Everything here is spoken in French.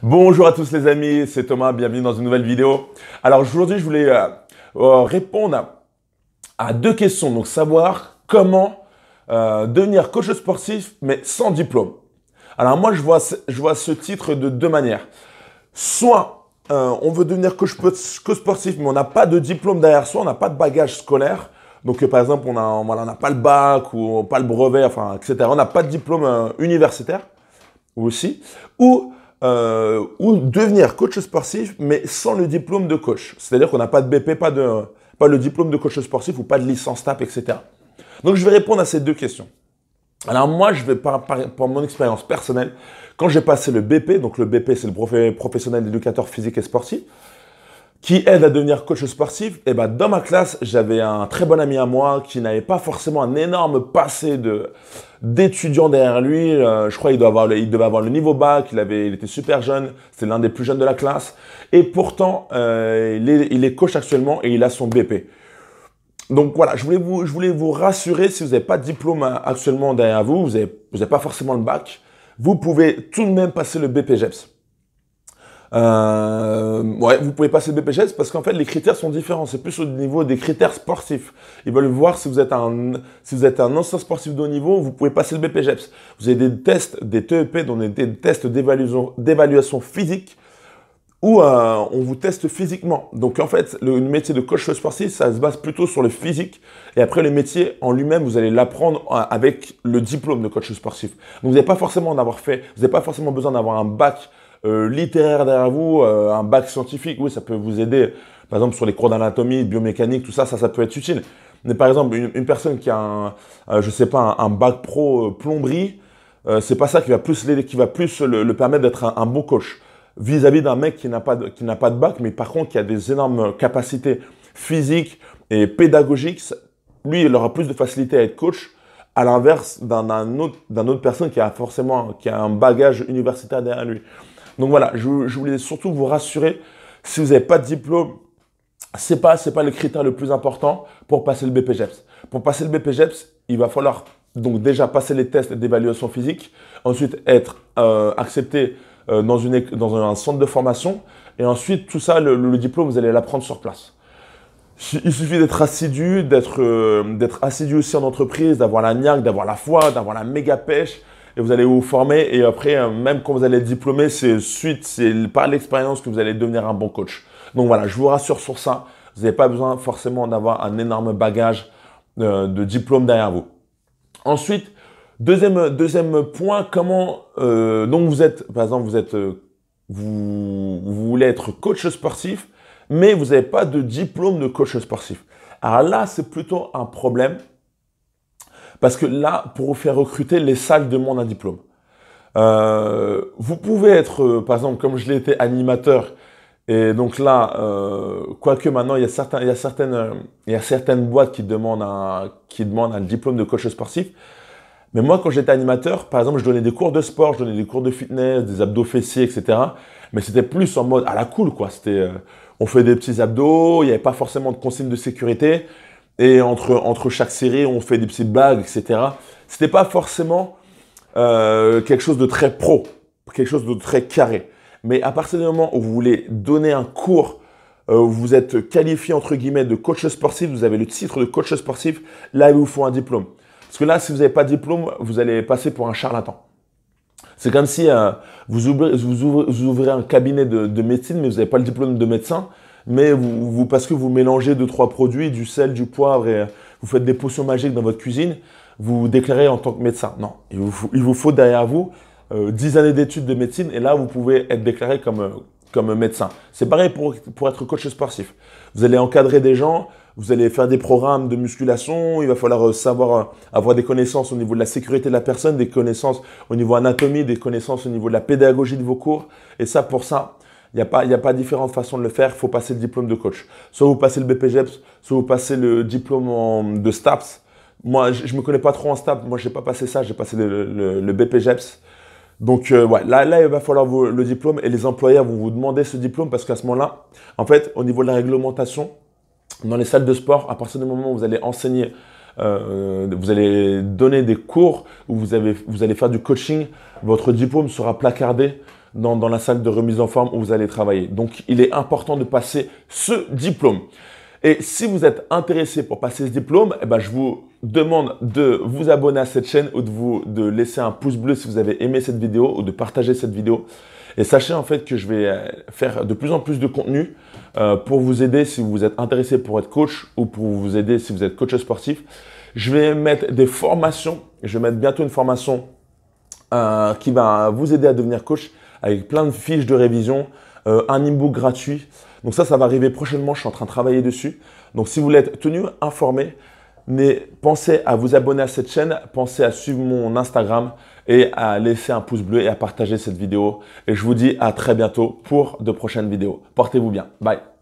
Bonjour à tous les amis, c'est Thomas, bienvenue dans une nouvelle vidéo. Alors aujourd'hui, je voulais répondre à deux questions. Donc savoir comment devenir coach sportif mais sans diplôme. Alors moi, je vois ce titre de deux manières. Soit on veut devenir coach sportif mais on n'a pas de diplôme derrière soi, on n'a pas de bagage scolaire. Donc par exemple, on n'a pas le bac ou pas le brevet, enfin, etc. On n'a pas de diplôme universitaire aussi. Ou devenir coach sportif, mais sans le diplôme de coach. C'est-à-dire qu'on n'a pas de BP, pas le diplôme de coach sportif ou pas de licence TAP, etc. Donc, je vais répondre à ces deux questions. Alors, moi, je vais par mon expérience personnelle, quand j'ai passé le BP, donc le BP, c'est le brevet professionnel d'éducateur physique et sportif, qui aide à devenir coach sportif, et ben dans ma classe, j'avais un très bon ami à moi qui n'avait pas forcément un énorme passé d'étudiant derrière lui. Je crois qu'il devait avoir le niveau bac, il était super jeune, c'était l'un des plus jeunes de la classe. Et pourtant, il est coach actuellement et il a son BP. Donc voilà, je voulais vous rassurer, si vous n'avez pas de diplôme actuellement derrière vous, vous n'avez pas forcément le bac, vous pouvez tout de même passer le BPGEPS. Ouais, vous pouvez passer le BPGEPS parce qu'en fait, les critères sont différents. C'est plus au niveau des critères sportifs. Ils veulent voir si vous êtes un ancien sportif de haut niveau, vous pouvez passer le BPGEPS. Vous avez des tests, des TEP, dont des tests d'évaluation physique où on vous teste physiquement. Donc en fait, le métier de coach sportif, ça se base plutôt sur le physique. Et après, le métier en lui-même, vous allez l'apprendre avec le diplôme de coach sportif. Donc vous n'avez pas forcément vous n'avez pas forcément besoin d'avoir un bac littéraire derrière vous, un bac scientifique, oui, ça peut vous aider, par exemple, sur les cours d'anatomie, biomécanique, tout ça, ça peut être utile. Mais par exemple, une personne qui a je sais pas, un bac pro plomberie, c'est pas ça qui va plus l'aider, qui va plus le permettre d'être un bon coach. Vis-à-vis d'un mec qui n'a pas de bac, mais par contre, qui a des énormes capacités physiques et pédagogiques, lui, il aura plus de facilité à être coach, à l'inverse d'un autre personne qui a un bagage universitaire derrière lui. Donc voilà, je voulais surtout vous rassurer, si vous n'avez pas de diplôme, c'est pas le critère le plus important pour passer le BPGEPS. Pour passer le BPGEPS, il va falloir donc déjà passer les tests d'évaluation physique, ensuite être accepté dans un centre de formation, et ensuite tout ça, le diplôme, vous allez l'apprendre sur place. Il suffit d'être assidu, d'être assidu aussi en entreprise, d'avoir la niaque, d'avoir la foi, d'avoir la méga pêche, et vous allez vous former. Et après, même quand vous allez être diplômé, c'est par l'expérience que vous allez devenir un bon coach. Donc voilà, je vous rassure sur ça. Vous n'avez pas besoin forcément d'avoir un énorme bagage de diplôme derrière vous. Ensuite, deuxième point, comment donc par exemple, vous voulez être coach sportif, mais vous n'avez pas de diplôme de coach sportif. Alors là, c'est plutôt un problème. Parce que là, pour vous faire recruter, les salles demandent un diplôme. Vous pouvez être, par exemple, comme je l'ai été, animateur. Et donc là, quoique maintenant, il y a certaines boîtes qui demandent un diplôme de coach sportif. Mais moi, quand j'étais animateur, par exemple, je donnais des cours de sport, je donnais des cours de fitness, des abdos fessiers, etc. Mais c'était plus en mode à la cool, quoi. On fait des petits abdos, il n'y avait pas forcément de consignes de sécurité. Et entre chaque série, on fait des petites blagues, etc. C'était pas forcément quelque chose de très pro, quelque chose de très carré. Mais à partir du moment où vous voulez donner un cours, où vous êtes qualifié entre guillemets de coach sportif, vous avez le titre de coach sportif, là il vous faut un diplôme. Parce que là, si vous n'avez pas de diplôme, vous allez passer pour un charlatan. C'est comme si vous ouvrez un cabinet de médecine, mais vous n'avez pas le diplôme de médecin. Mais parce que vous mélangez 2-3 produits, du sel, du poivre, et vous faites des potions magiques dans votre cuisine, vous vous déclarez en tant que médecin. Non, il vous faut derrière vous 10 années d'études de médecine, et là, vous pouvez être déclaré comme médecin. C'est pareil pour être coach sportif. Vous allez encadrer des gens, vous allez faire des programmes de musculation, il va falloir savoir avoir des connaissances au niveau de la sécurité de la personne, des connaissances au niveau anatomie, des connaissances au niveau de la pédagogie de vos cours. Et ça, pour ça, il n'y a pas différentes façons de le faire, il faut passer le diplôme de coach. Soit vous passez le BPGEPS, soit vous passez le diplôme de STAPS. Moi, je ne me connais pas trop en STAPS, moi je n'ai pas passé ça, j'ai passé le BPGEPS. Donc ouais, là, il va falloir le diplôme et les employeurs vont vous demander ce diplôme parce qu'à ce moment-là, en fait, au niveau de la réglementation, dans les salles de sport, à partir du moment où vous allez enseigner, vous allez donner des cours, où vous allez faire du coaching, votre diplôme sera placardé dans la salle de remise en forme où vous allez travailler. Donc, il est important de passer ce diplôme. Et si vous êtes intéressé pour passer ce diplôme, eh ben, je vous demande de vous abonner à cette chaîne ou de laisser un pouce bleu si vous avez aimé cette vidéo ou de partager cette vidéo. Et sachez en fait que je vais faire de plus en plus de contenu pour vous aider si vous êtes intéressé pour être coach ou pour vous aider si vous êtes coach sportif. Je vais mettre des formations. Je vais mettre bientôt une formation qui va vous aider à devenir coach avec plein de fiches de révision, un e-book gratuit. Donc ça va arriver prochainement. Je suis en train de travailler dessus. Donc si vous voulez être tenu informé, pensez à vous abonner à cette chaîne, pensez à suivre mon Instagram et à laisser un pouce bleu et à partager cette vidéo. Et je vous dis à très bientôt pour de prochaines vidéos. Portez-vous bien. Bye.